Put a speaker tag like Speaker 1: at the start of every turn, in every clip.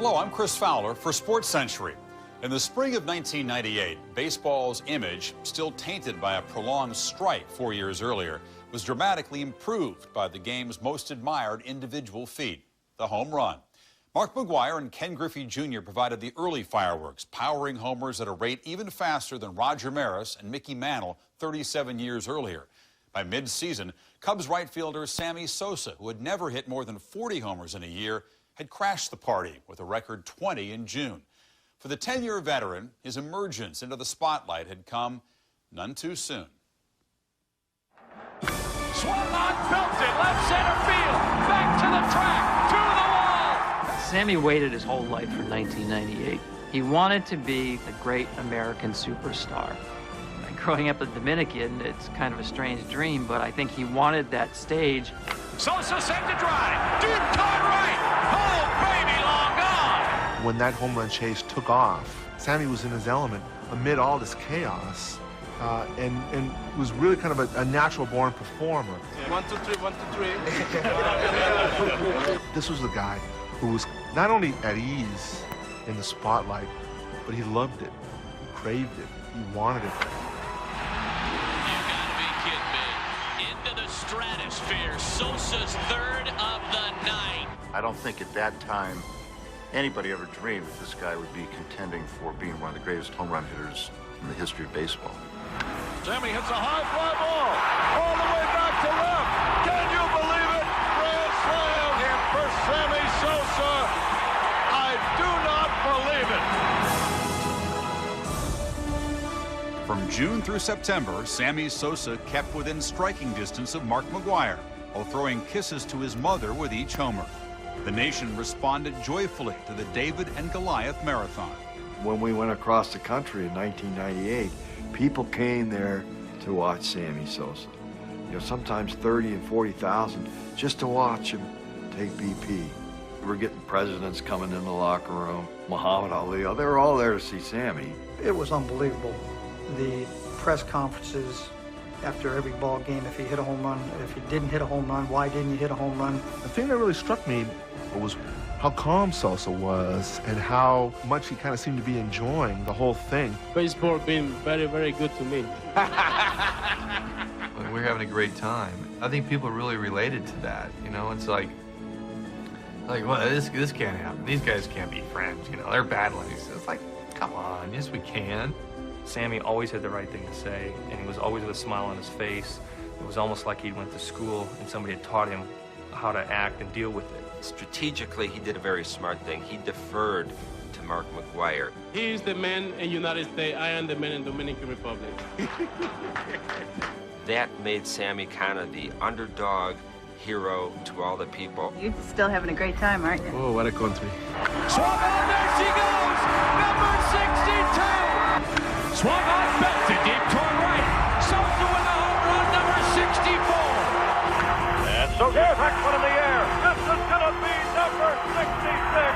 Speaker 1: Hello, I'm Chris Fowler for SportsCentury. In the spring of 1998, baseball's image, still tainted by a prolonged strike 4 years earlier, was dramatically improved by the game's most admired individual feat, the home run. Mark McGwire and Ken Griffey Jr. provided the early fireworks, powering homers at a rate even faster than Roger Maris and Mickey Mantle 37 years earlier. By mid-season, Cubs right fielder Sammy Sosa, who had never hit more than 40 homers in a year, had crashed the party with a record 20 in June. For the 10-year veteran, his emergence into the spotlight had come none too soon.
Speaker 2: Swung on, belted, left center field, back to the track, to the wall.
Speaker 3: Sammy waited his whole life for 1998. He wanted to be the great American superstar. Growing up a Dominican, it's kind of a strange dream, but I think he wanted that stage.
Speaker 2: Sosa sent to drive, deep toward right. Oh, baby, long gone.
Speaker 4: When that home run chase took off, Sammy was in his element amid all this chaos, and was really kind of a natural-born performer.
Speaker 2: 1, 2, 3, 1, 2, 3.
Speaker 4: This was the guy who was not only at ease in the spotlight, but he loved it, he craved it, he wanted it.
Speaker 5: Stratosphere, Sosa's third of the night.
Speaker 6: I don't think at that time anybody ever dreamed that this guy would be contending for being one of the greatest home run hitters in the history of baseball.
Speaker 2: Sammy hits a high fly ball all the way back to left. Can you believe it? Grand slam here for Sammy Sosa. I do not believe it.
Speaker 1: From June through September, Sammy Sosa kept within striking distance of Mark McGwire, while throwing kisses to his mother with each homer. The nation responded joyfully to the David and Goliath Marathon.
Speaker 7: When we went across the country in 1998, people came there to watch Sammy Sosa. You know, sometimes 30 and 40,000 just to watch him take BP. We were getting presidents coming in the locker room, Muhammad Ali, they were all there to see Sammy.
Speaker 8: It was unbelievable. The press conferences after every ball game, if he hit a home run, if he didn't hit a home run, why didn't you hit a home run?
Speaker 4: The thing that really struck me was how calm Sosa was and how much he kind of seemed to be enjoying the whole thing.
Speaker 9: Baseball been very, very good to me.
Speaker 10: We're having a great time. I think people really related to that. You know, it's like well, this can't happen. These guys can't be friends. You know, they're battling. It's like, come on, yes we can.
Speaker 11: Sammy always had the right thing to say, and he was always with a smile on his face. It was almost like he went to school and somebody had taught him how to act and deal with it.
Speaker 12: Strategically, he did a very smart thing. He deferred to Mark McGwire.
Speaker 9: He's the man in United States, I am the man in Dominican Republic.
Speaker 12: That made Sammy kind of the underdog hero to all the people.
Speaker 13: You're still having a great time, aren't you?
Speaker 4: Oh, what a country.
Speaker 2: Swung on, there she goes! Number 62! Swung on, belted deep toward right. Sosa with the home run, number 64. And Sosa back one in the air. This is going to be number 66.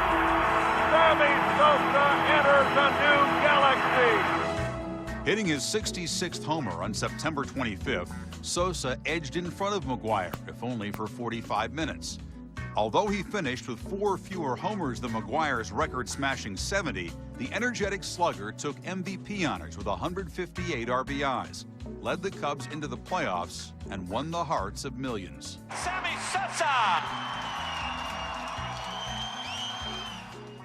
Speaker 2: Sammy Sosa enters a new galaxy.
Speaker 1: Hitting his 66th homer on September 25th, Sosa edged in front of McGwire, if only for 45 minutes. Although he finished with 4 fewer homers than McGwire's record-smashing 70, the energetic slugger took MVP honors with 158 RBIs, led the Cubs into the playoffs, and won the hearts of millions.
Speaker 2: Sammy Sosa!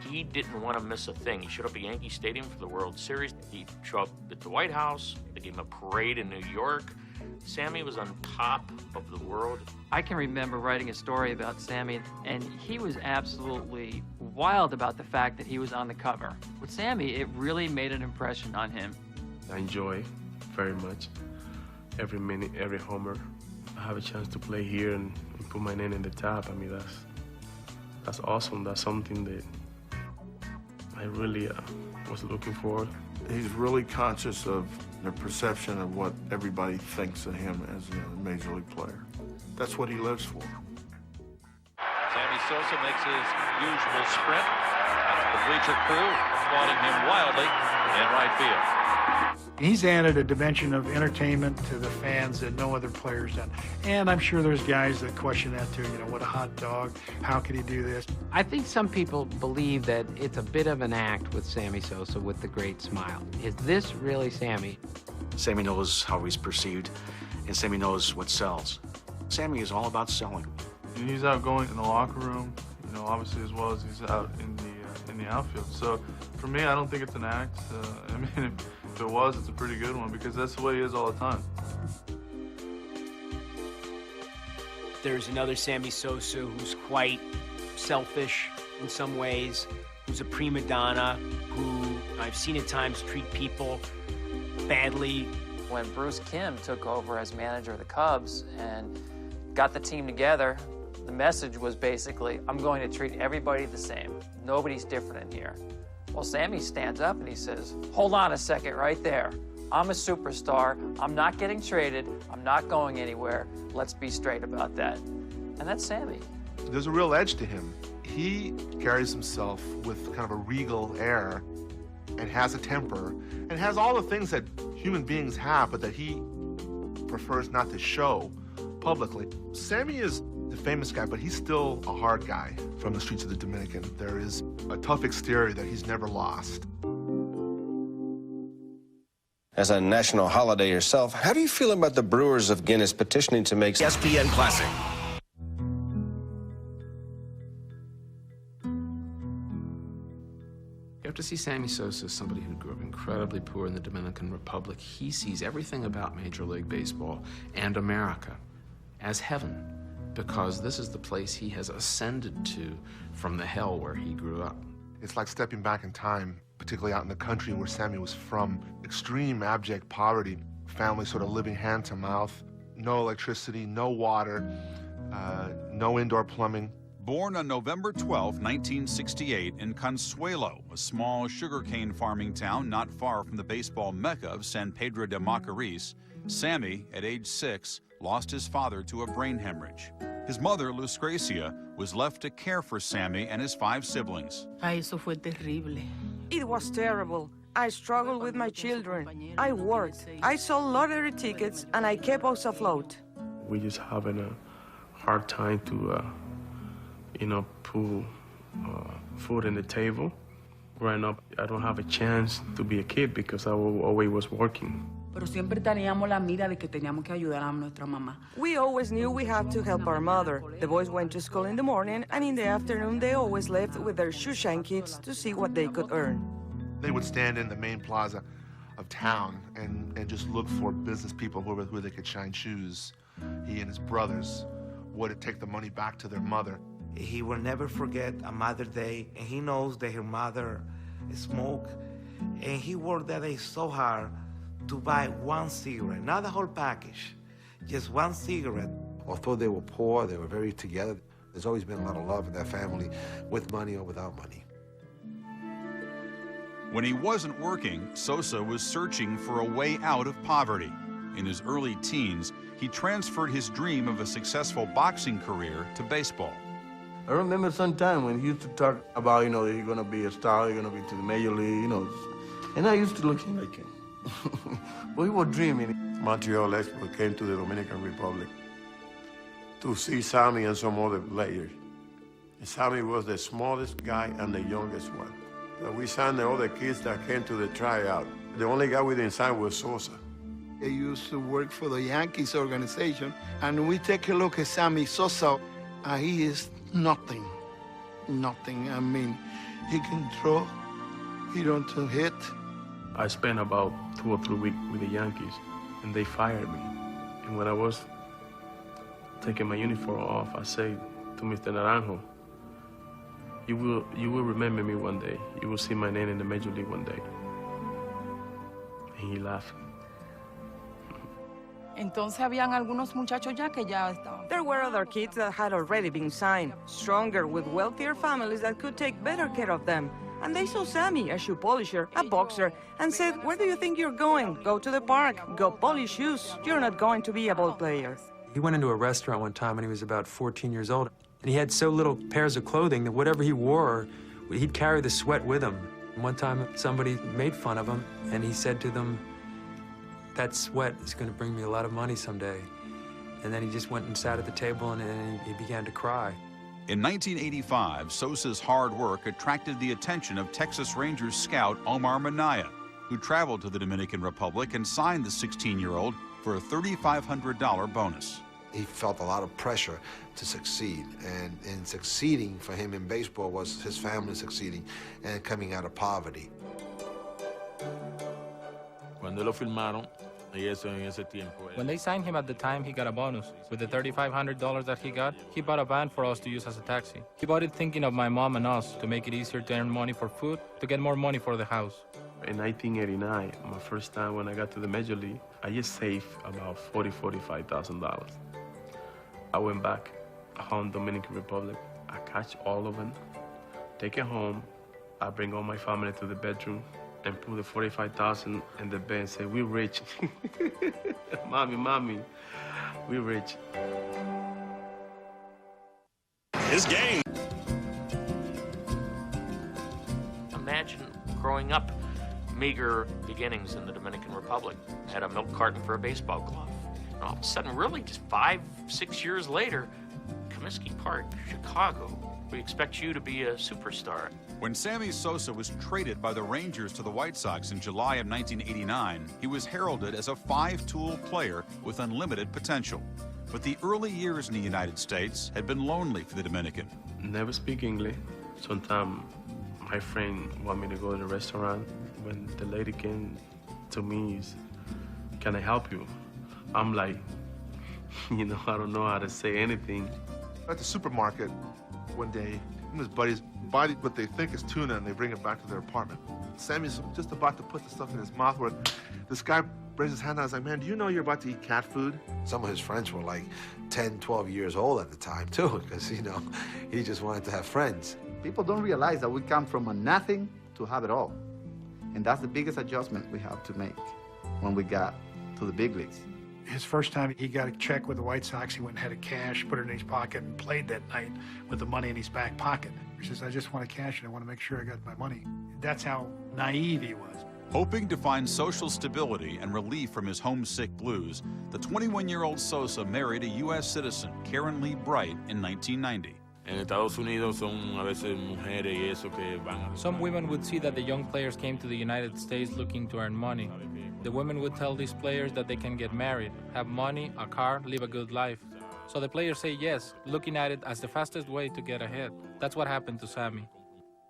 Speaker 3: He didn't want to miss a thing. He showed up at Yankee Stadium for the World Series. He showed up at the White House. They gave him a parade in New York. Sammy was on top of the world. I can remember writing a story about Sammy, and he was absolutely wild about the fact that he was on the cover. With Sammy, it really made an impression on him.
Speaker 9: I enjoy very much every minute, every homer. I have a chance to play here and put my name in the top. I mean, that's awesome. That's something that I really was looking for.
Speaker 7: He's really conscious of the perception of what everybody thinks of him as a major league player. That's what he lives for.
Speaker 2: Sammy Sosa makes his usual sprint. The bleacher crew applauding him wildly in right field.
Speaker 14: He's added a dimension of entertainment to the fans that no other player's done. And I'm sure there's guys that question that too, you know, what a hot dog, how could he do this?
Speaker 15: I think some people believe that it's a bit of an act with Sammy Sosa with the great smile. Is this really Sammy?
Speaker 16: Sammy knows how he's perceived, and Sammy knows what sells. Sammy is all about selling.
Speaker 9: And he's outgoing in the locker room, you know, obviously as well as he's out in the outfield. So for me, I don't think it's an act. I mean, if it was, it's a pretty good one because that's the way he is all the time.
Speaker 17: There's another Sammy Sosa who's quite selfish in some ways, who's a prima donna, who I've seen at times treat people badly.
Speaker 18: When Bruce Kim took over as manager of the Cubs and got the team together, the message was basically, I'm going to treat everybody the same. Nobody's different in here. Well, Sammy stands up and he says, hold on a second right there. I'm a superstar. I'm not getting traded. I'm not going anywhere. Let's be straight about that. And that's Sammy.
Speaker 4: There's a real edge to him. He carries himself with kind of a regal air and has a temper and has all the things that human beings have, but that he prefers not to show publicly. Sammy is the famous guy, but he's still a hard guy from the streets of the Dominican. There is a tough exterior that he's never lost.
Speaker 19: As a national holiday yourself, how do you feel about the Brewers of Guinness petitioning to make ESPN Classic?
Speaker 15: You have to see Sammy Sosa as somebody who grew up incredibly poor in the Dominican Republic. He sees everything about Major League Baseball and America as heaven, because this is the place he has ascended to from the hell where he grew up.
Speaker 4: It's like stepping back in time, particularly out in the country where Sammy was from. Extreme abject poverty, family sort of living hand to mouth, no electricity, no water, no indoor plumbing.
Speaker 1: Born on November 12, 1968 in Consuelo, a small sugarcane farming town not far from the baseball mecca of San Pedro de Macorís, Sammy, at age 6, lost his father to a brain hemorrhage. His mother, Luz Gracia, was left to care for Sammy and his 5 siblings.
Speaker 20: Ay, eso fue terrible.
Speaker 21: It was terrible. I struggled with my children. I worked. I sold lottery tickets, and I kept us afloat.
Speaker 9: We just having a hard time to, you know, put food on the table. Growing up, I don't have a chance to be a kid because I always was working.
Speaker 20: Pero siempre teníamos la mira de que teníamos que ayudar a nuestra mamá.
Speaker 21: We always knew we had to help our mother. The boys went to school in the morning, and in the afternoon, they always left with their shoeshine kits to see what they could earn.
Speaker 4: They would stand in the main plaza of town and just look for business people where they could shine shoes. He and his brothers would take the money back to their mother.
Speaker 22: He will never forget a Mother's Day, and he knows that her mother smoked, and he worked that day so hard to buy 1 cigarette, not the whole package, just 1 cigarette.
Speaker 23: Although they were poor, they were very together. There's always been a lot of love in that family, with money or without money.
Speaker 1: When he wasn't working, Sosa was searching for a way out of poverty. In his early teens, he transferred his dream of a successful boxing career to baseball.
Speaker 24: I remember sometime when he used to talk about, you know, he's gonna be a star, he's gonna be to the major league, you know. And I used to look like him. Well, he was dreaming.
Speaker 25: Montreal Export came to the Dominican Republic to see Sammy and some other players. And Sammy was the smallest guy and the youngest one. So we signed the other kids that came to the tryout. The only guy we didn't sign was Sosa.
Speaker 26: I used to work for the Yankees organization, and we take a look at Sammy Sosa. He is nothing. Nothing. I mean, he can throw, he don't hit.
Speaker 9: I spent about 2 or 3 weeks with the Yankees, and they fired me. And when I was taking my uniform off, I said to Mr. Naranjo, you will remember me one day. You will see my name in the Major League one day. And he laughed.
Speaker 20: Entonces habían algunos muchachos ya que ya estaban.
Speaker 21: There were other kids that had already been signed, stronger with wealthier families that could take better care of them. And they saw Sammy, a shoe polisher, a boxer, and said, where do you think you're going? Go to the park, go polish shoes. You're not going to be a ball player.
Speaker 27: He went into a restaurant one time when he was about 14 years old, and he had so little pairs of clothing that whatever he wore, he'd carry the sweat with him. And one time somebody made fun of him, and he said to them, that sweat is going to bring me a lot of money someday. And then he just went and sat at the table and he began to cry.
Speaker 1: In 1985, Sosa's hard work attracted the attention of Texas Rangers scout Omar Minaya, who traveled to the Dominican Republic and signed the 16-year-old for a $3,500 bonus.
Speaker 23: He felt a lot of pressure to succeed, and in succeeding for him in baseball was his family succeeding and coming out of poverty.
Speaker 5: Cuando lo firmaron, y eso en ese tiempo.
Speaker 6: When they signed him at the time, he got a bonus. With the $3,500 that he got, he bought a van for us to use as a taxi. He bought it thinking of my mom and us, to make it easier to earn money for food, to get more money for the house.
Speaker 9: In 1989, my first time when I got to the Major League, I just saved about $45,000. I went back home, Dominican Republic. I catch all of them, take it home. I bring all my family to the bedroom and put the $45,000 in the bed and say, "We rich." Mommy, we rich.
Speaker 2: His game.
Speaker 3: Imagine growing up, meager beginnings in the Dominican Republic. Had a milk carton for a baseball glove. And all of a sudden, really just 5-6 years later, Comiskey Park, Chicago, we expect you to be a superstar.
Speaker 1: When Sammy Sosa was traded by the Rangers to the White Sox in July of 1989, he was heralded as a five-tool player with unlimited potential. But the early years in the United States had been lonely for the Dominican.
Speaker 9: Never speak English. Sometimes my friend want me to go to the restaurant. When the lady came to me, "Can I help you?" I'm like, I don't know how to say anything.
Speaker 4: At the supermarket one day, him and his buddies buy what they think is tuna and they bring it back to their apartment. Sammy's just about to put the stuff in his mouth where this guy brings his hand out. I was like, "Man, do you know you're about to eat cat food?"
Speaker 23: Some of his friends were like 10, 12 years old at the time, too, because, he just wanted to have friends.
Speaker 8: People don't realize that we come from a nothing to have it all. And that's the biggest adjustment we have to make when we got to the big leagues.
Speaker 14: His first time he got a check with the White Sox, he went and had a cash, put it in his pocket, and played that night with the money in his back pocket. He says, "I just want to cash it. I want to make sure I got my money." That's how naive he was.
Speaker 1: Hoping to find social stability and relief from his homesick blues, the 21-year-old Sosa married a U.S. citizen, Karen Lee Bright, in 1990.
Speaker 5: En Estados Unidos son a veces mujeres y eso que van a...
Speaker 6: Some women would see that the young players came to the United States looking to earn money. The women would tell these players that they can get married, have money, a car, live a good life. So the players say yes, looking at it as the fastest way to get ahead. That's what happened to Sammy.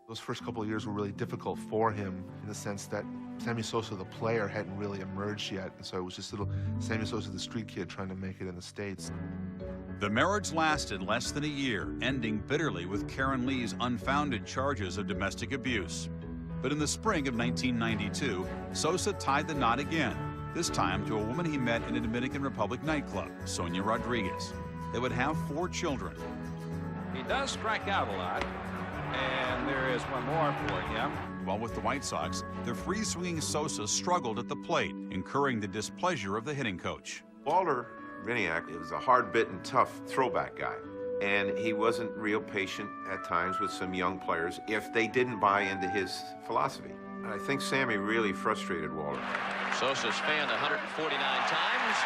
Speaker 4: Those first couple of years were really difficult for him in the sense that Sammy Sosa, the player, hadn't really emerged yet. And so it was just little Sammy Sosa, the street kid, trying to make it in the States.
Speaker 1: The marriage lasted less than a year, ending bitterly with Karen Lee's unfounded charges of domestic abuse. But in the spring of 1992, Sosa tied the knot again, this time to a woman he met in a Dominican Republic nightclub, Sonia Rodriguez. They would have 4 children.
Speaker 2: He does strike out a lot, and there is one more for him.
Speaker 1: While with the White Sox, the free-swinging Sosa struggled at the plate, incurring the displeasure of the hitting coach.
Speaker 10: Walter Viniak is a hard-bitten, tough throwback guy. And he wasn't real patient at times with some young players if they didn't buy into his philosophy. And I think Sammy really frustrated Walter.
Speaker 2: Sosa spanned 149 times,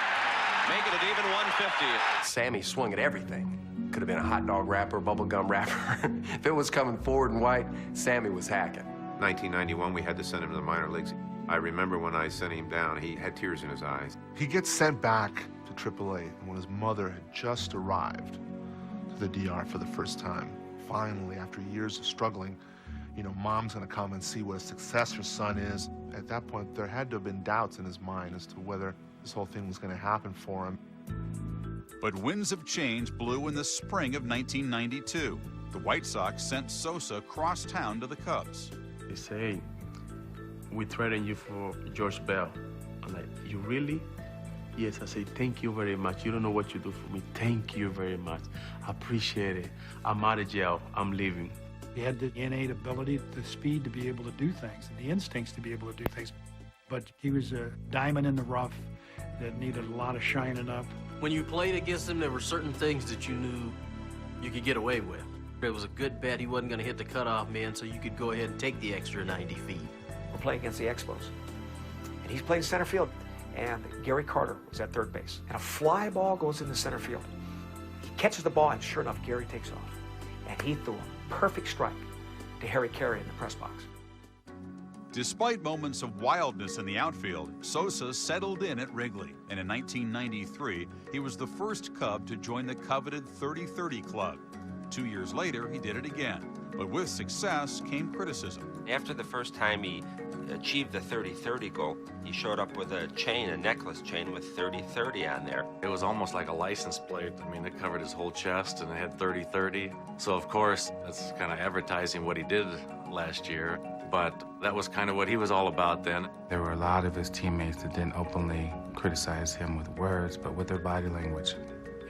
Speaker 2: making it even 150.
Speaker 11: Sammy swung at everything. Could have been a hot dog wrapper, bubblegum wrapper. If it was coming forward and white, Sammy was hacking.
Speaker 10: 1991, we had to send him to the minor leagues. I remember when I sent him down, he had tears in his eyes.
Speaker 4: He gets sent back to AAA, and when his mother had just arrived to the DR for the first time, finally, after years of struggling, mom's gonna come and see what a success her son is. At that point, there had to have been doubts in his mind as to whether this whole thing was gonna happen for him.
Speaker 1: But winds of change blew in the spring of 1992. The White Sox sent Sosa across town to the Cubs.
Speaker 9: They say, "We traded you for George Bell." I'm like, "You really?" "Yes." I say, "Thank you very much. You don't know what you do for me. Thank you very much. I appreciate it. I'm out of jail. I'm leaving."
Speaker 14: He had the innate ability, the speed to be able to do things, and the instincts to be able to do things. But he was a diamond in the rough that needed a lot of shining up.
Speaker 12: When you played against him, there were certain things that you knew you could get away with. It was a good bet he wasn't going to hit the cutoff man, so you could go ahead and take the extra 90 feet.
Speaker 13: We're playing against the Expos, and he's playing center field.
Speaker 7: and Gary Carter was at third base, and a fly ball goes into center field. He catches the ball, and sure enough, Gary takes off, and he threw a perfect strike to Harry Carey in the press box.
Speaker 1: Despite moments of wildness in the outfield, Sosa settled in at Wrigley, and in 1993, he was the first Cub to join the coveted 30-30 club. 2 years later, he did it again, but with success came criticism.
Speaker 13: After the first time he achieved the 30-30 goal, he showed up with a chain, a necklace chain with 30-30 on there.
Speaker 15: It was almost like a license plate. I mean, it covered his whole chest and it had 30-30. So of course, that's kind of advertising what he did last year, but that was kind of what he was all about then.
Speaker 16: There were a lot of his teammates that didn't openly criticize him with words, but with their body language.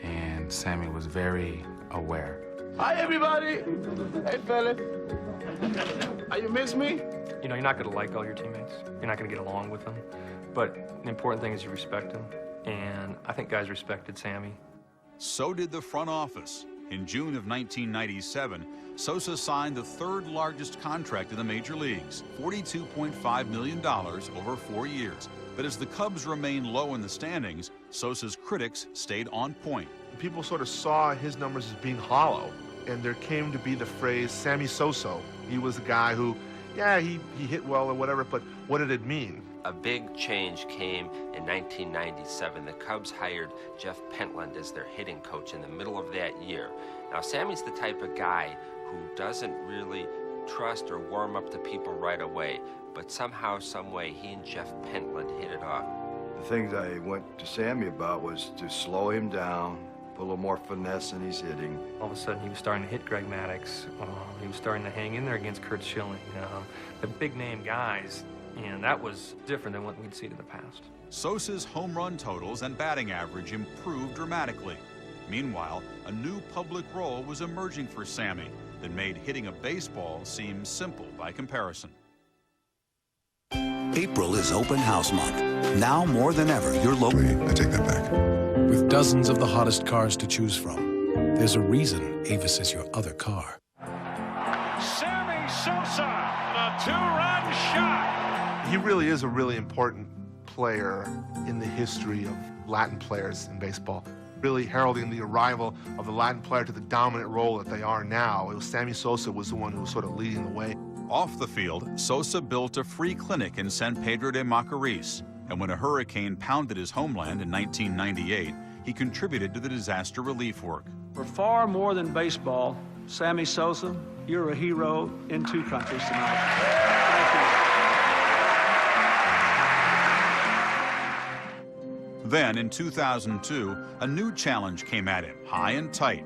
Speaker 16: And Sammy was very aware.
Speaker 24: Hi, everybody. Hey, fella. You miss me?
Speaker 27: You know, you're not going to like all your teammates. You're not going to get along with them. But the important thing is you respect them. And I think guys respected Sammy.
Speaker 1: So did the front office. In June of 1997, Sosa signed the third largest contract in the major leagues, $42.5 million over 4 years. But as the Cubs remained low in the standings, Sosa's critics stayed on point.
Speaker 4: People sort of saw his numbers as being hollow, and there came to be the phrase Sammy Sosa. He was a guy who, yeah, he hit well or whatever, but what did it mean?
Speaker 13: A big change came in 1997. The Cubs hired Jeff Pentland as their hitting coach in the middle of that year. Now, Sammy's the type of guy who doesn't really trust or warm up to people right away, but somehow, some way, he and Jeff Pentland hit it off.
Speaker 17: The things I went to Sammy about was to slow him down, put a little more finesse in his hitting.
Speaker 27: All of a sudden, he was starting to hit Greg Maddux. He was starting to hang in there against Kurt Schilling. The big-name guys. And that was different than what we'd seen in the past.
Speaker 1: Sosa's home run totals and batting average improved dramatically. Meanwhile, a new public role was emerging for Sammy that made hitting a baseball seem simple by comparison.
Speaker 18: April is open house month. Now more than ever, your local...
Speaker 19: I take that back. With dozens of the hottest cars to choose from, there's a reason Avis is your other car.
Speaker 2: Sammy Sosa, a two-run shot.
Speaker 4: He really is a really important player in the history of Latin players in baseball, really heralding the arrival of the Latin player to the dominant role that they are now. It was Sammy Sosa was the one who was sort of leading the way.
Speaker 1: Off the field, Sosa built a free clinic in San Pedro de Macorís, and when a hurricane pounded his homeland in 1998, he contributed to the disaster relief work.
Speaker 28: For far more than baseball, Sammy Sosa, you're a hero in two countries tonight. Thank you.
Speaker 1: Then, in 2002, a new challenge came at him, high and tight.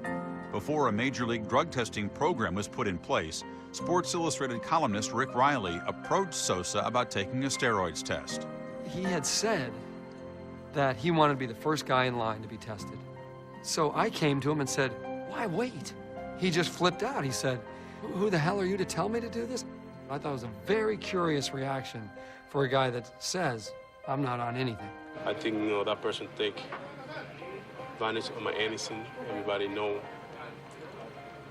Speaker 1: Before a major league drug testing program was put in place, Sports Illustrated columnist Rick Riley approached Sosa about taking a steroids test.
Speaker 27: He had said that he wanted to be the first guy in line to be tested. So I came to him and said, why wait? He just flipped out. He said, who the hell are you to tell me to do this? I thought it was a very curious reaction for a guy that says, I'm not on anything.
Speaker 9: I think, that person take advantage of my innocence. Everybody know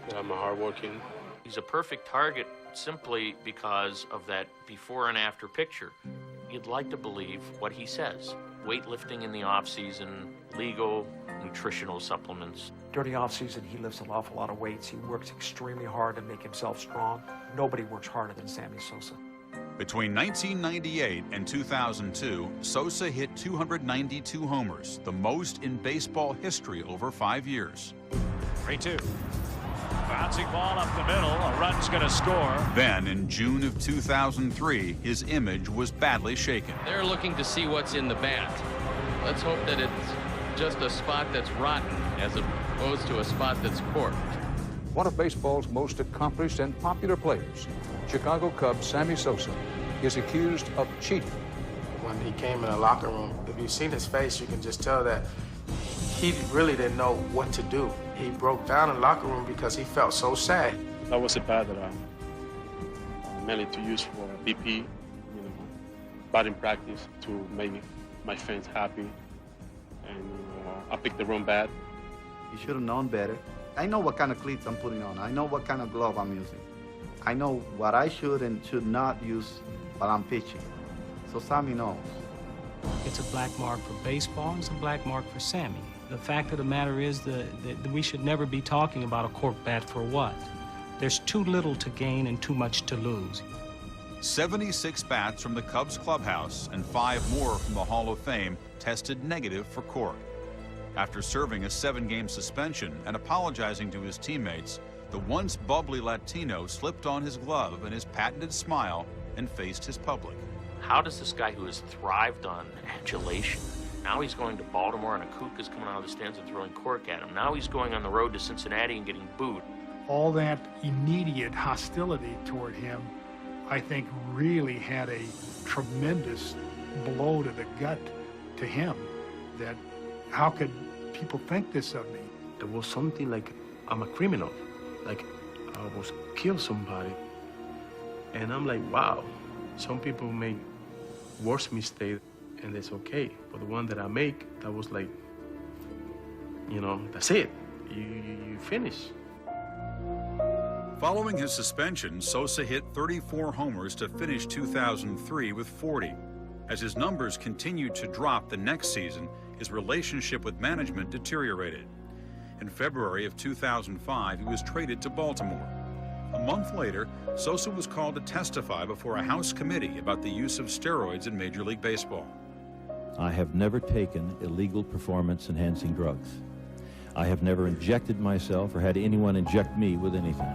Speaker 9: that I'm hardworking.
Speaker 3: He's a perfect target simply because of that before and after picture. You'd like to believe what he says. Weightlifting in the off-season, legal, nutritional supplements.
Speaker 7: During the off-season, he lifts an awful lot of weights. He works extremely hard to make himself strong. Nobody works harder than Sammy Sosa.
Speaker 1: Between 1998 and 2002, Sosa hit 292 homers, the most in baseball history over 5 years.
Speaker 2: 3-2. Bouncing ball up the middle, a run's gonna score.
Speaker 1: Then, in June of 2003, his image was badly shaken.
Speaker 29: They're looking to see what's in the bat. Let's hope that it's just a spot that's rotten as opposed to a spot that's corked.
Speaker 30: One of baseball's most accomplished and popular players, Chicago Cub Sammy Sosa, is accused of cheating.
Speaker 9: When he came in the locker room, if you've seen his face, you can just tell that he really didn't know what to do. He broke down in the locker room because he felt so sad. That was a bat that I mainly to use for BP, batting practice to make my fans happy. And I picked the wrong bat.
Speaker 8: You should have known better. I know what kind of cleats I'm putting on. I know what kind of glove I'm using. I know what I should and should not use while I'm pitching. So Sammy knows.
Speaker 5: It's a black mark for baseball. It's a black mark for Sammy. The fact of the matter is that we should never be talking about a cork bat for what? There's too little to gain and too much to lose.
Speaker 1: 76 bats from the Cubs clubhouse and 5 more from the Hall of Fame tested negative for cork. After serving a 7-game suspension and apologizing to his teammates, the once bubbly Latino slipped on his glove and his patented smile and faced his public.
Speaker 3: How does this guy who has thrived on adulation, now he's going to Baltimore and a kook is coming out of the stands and throwing cork at him. Now he's going on the road to Cincinnati and getting booed.
Speaker 14: All that immediate hostility toward him, I think, really had a tremendous blow to the gut to him, that how could people think this of me?
Speaker 9: There was something like I'm a criminal, like I was kill somebody. And I'm like, wow, some people make worse mistakes and it's okay. But the one that I make, that was like, you know, that's it. You finish.
Speaker 1: Following his suspension, Sosa hit 34 homers to finish 2003 with 40. As his numbers continued to drop the next season, his relationship with management deteriorated. In February of 2005, he was traded to Baltimore. A month later, Sosa was called to testify before a House committee about the use of steroids in Major League Baseball.
Speaker 6: I have never taken illegal performance-enhancing drugs. I have never injected myself or had anyone inject me with anything.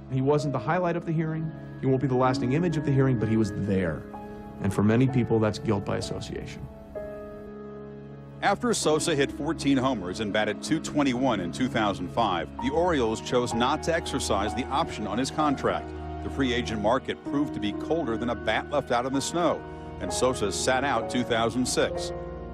Speaker 10: He wasn't the highlight of the hearing. He won't be the lasting image of the hearing, but he was there. And for many people, that's guilt by association.
Speaker 1: After Sosa hit 14 homers and batted .221 in 2005, the Orioles chose not to exercise the option on his contract. The free agent market proved to be colder than a bat left out in the snow, and Sosa sat out 2006.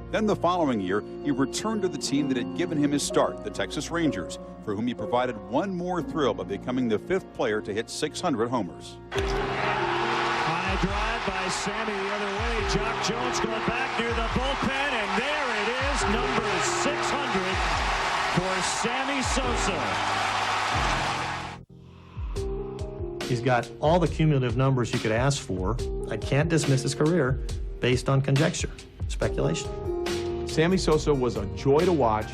Speaker 1: Then the following year, he returned to the team that had given him his start, the Texas Rangers, for whom he provided one more thrill by becoming the 5th player to hit 600 homers.
Speaker 2: High drive by Sammy the other way. Jock Jones going back near the bullpen, and there it is, number 600 for Sammy Sosa.
Speaker 11: He's got all the cumulative numbers you could ask for. I can't dismiss his career based on conjecture, speculation.
Speaker 10: Sammy Sosa was a joy to watch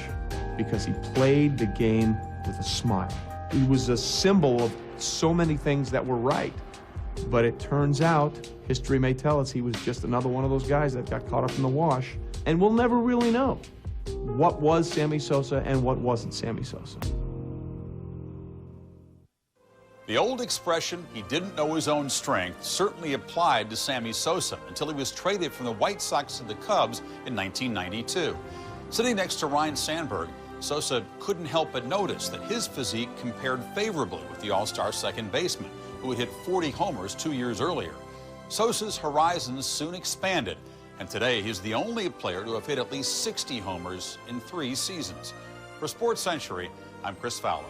Speaker 10: because he played the game with a smile. He was a symbol of so many things that were right. But it turns out, history may tell us, he was just another one of those guys that got caught up in the wash. And we'll never really know what was Sammy Sosa and what wasn't Sammy Sosa.
Speaker 1: The old expression, he didn't know his own strength, certainly applied to Sammy Sosa until he was traded from the White Sox to the Cubs in 1992. Sitting next to Ryne Sandberg, Sosa couldn't help but notice that his physique compared favorably with the All-Star second baseman, who had hit 40 homers 2 years earlier. Sosa's horizons soon expanded, and today he's the only player to have hit at least 60 homers in 3 seasons. For SportsCentury, I'm Chris Fowler.